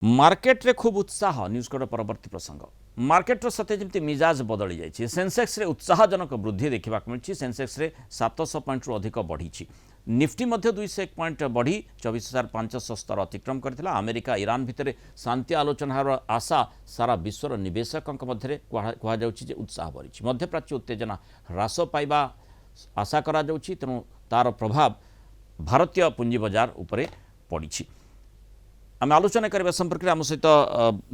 Market रे खूब उत्साह न्यूज कोड परवर्ती प्रसंग मार्केट रो सते जमती मिजाज बदली जाइए सेंसेक्स रे उत्साहजनक वृद्धि देखा मिली सेंसेक्स रे 700 पॉइंट रु अधिक बढ़ी निफ्टी मध्य 201 पॉइंट बढ़ी 24,500 स्तर अतिक्रम करथिला। अमेरिका ईरान भितर शांति आलोचनार आशा सारा विश्वर निवेशकों मध्य कह जाउछि उत्साह बढ़ी मध्यप्राच्य उत्तेजना ह्रास पाइबा आशा करा जाउछि तेणु तार प्रभाव भारतीय पुंजी बाजार उपरे पड़ी। आम आलोचना करने संपर्क में आम सहित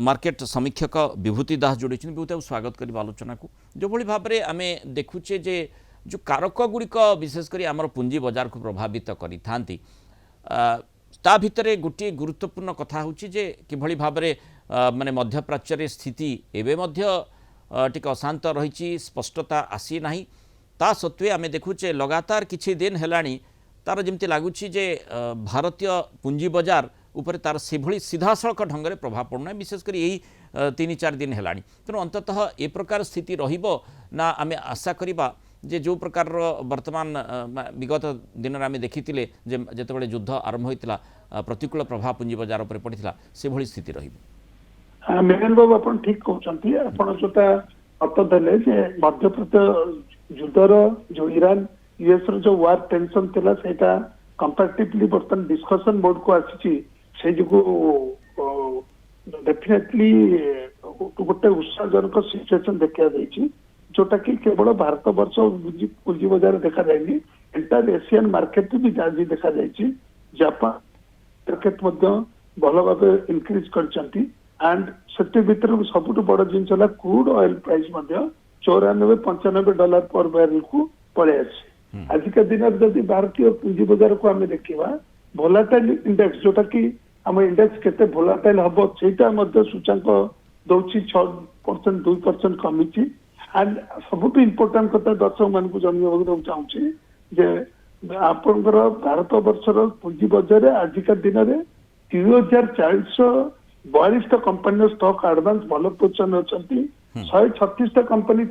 मार्केट समीक्षक विभूति दास जोड़ी विभूति स्वागत करवा आलोचना को जो भाई भाव में आम देखुचे जे जो कारक गुड़िक विशेषकर आमर पुंजी बाजार को प्रभावित करी भितर गोटे गुरुत्वपूर्ण कथा हूँ जे किभली भाव में माने मध्यप्राच्य स्थिति एवं टिके अशांत रही स्पष्टता आसी ना ता सत्वे आम देखुचे लगातार किछि दिन हेलाणी तार जमती लगुच भारतीय पुंजी बाजार उपरे तार से भली सीधासलख ढंग से प्रभाव पड़ना विशेषकर यही 3-4 दिन है तेणु अंततः ए प्रकार स्थिति रहिबो ना आम आशा करिबा जे जो प्रकार वर्तमान विगत दिन में आम देखी जितेबाला युद्ध आरंभ होता प्रतिकूल प्रभाव पुंजी बाजार पर पड़ता से भली स्थिति रहिबो। मेहन बाबू आप ठीक कहते जोटा मत देले मध्यप्रदेश युद्धर जो ईरान यूएस जो वार टेंशन थिला सेटा कंपैरेटिवली बर्तमान डिस्कशन मोड को आसी से जो डेफिनेटली गोटे उत्साहजनक सिचुएशन देखा जोटा कि केवल भारत वर्ष पुंजी बाजार देखा जाए एंटायर एशियन मार्केट भी आज देखा जाए जापान मार्केट भल भाव इनक्रीज करछंती एंड से भीतर सबुठ बड़ जिनस क्रूड ऑयल प्राइस 94-95 डॉलर पर बैरल को पड़े आसी। आजिका दिन में जब भारतीय पुंजी बाजार को आम देखा भोलाटाइल इंडेक्स जोटा कि आम इंडेक्स केते भोलाटाइल हम से सूचांक दौर 6% 2% कमी एंड सबुठ इम्पोर्टाट कथा दर्शक मान जनवाक चाहूँगी आपंकर भारत वर्षर पुंजी बाजार आजिका दिन में 3,442 कंपनी स्टॉक एडवांस भल पोजिशन अच्छी 136 कंपनी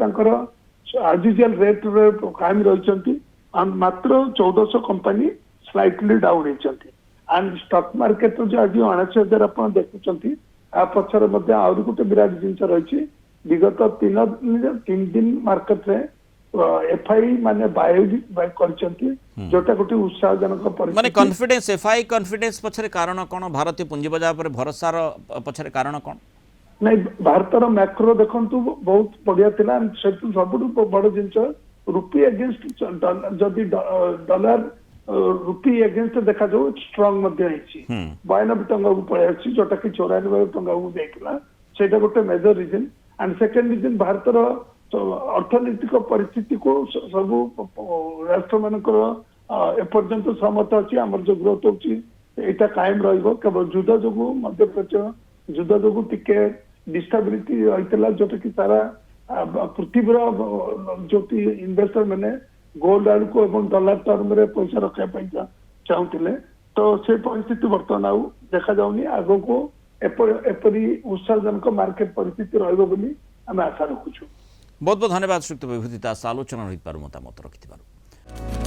आज रेट कायम रही मात्र 1400 कंपनी स्लाइटली डाउन होती एंड स्टॉक मार्केट जो आज 79,000 आप देखुं आ पचर आहरी गोटे विराट जिन रही विगत 3 दिन मार्केट रे एफआई माने बाय करछंती जोटा गोटे उत्साहजनक माने कॉन्फिडेंस एफआई कॉन्फिडेंस पछरे कारण कोन भारतीय पुंजी बाजार पर भरोसार पछरे कारण कोन नहीं भारतर मैक्रो देखंतु बहुत बढ़िया थिला सेटु सबुठु बड़ जिंस रुपी अगेंस्ट जदि डॉलर रुपी अगेंस्ट देखा जाऊ स्ट्रांग मध्य है 92 टंका को पळे अछि जोटा कि 94 टंका को देखला सेटा गोटे major reason and second reason भारतर अर्थनैतिक परिस्थिति को सब राष्ट्र मानकर एपर्यंत सहमत अच्छी आम जो ग्रोथ होता कायम केवल युद्ध जो मध्यप्राच्य युद्ध जो टिके डिस्टेबिलिटी रही जोटा कि सारा पृथ्वीर जो इन्वेस्टर मैंने गोल्ड आड़ को डॉलर टर्म रे पैसा रखा चाहूले तो से परिस्थिति बर्तमान आउ देखा जाऊनी आग को एपरी उत्साहजनक मार्केट परिस्थिति रही आशा रखुचु। बहुत बहुत धन्यवाद श्रीयुक्त विभूति दास आलोचना मतामत रखि।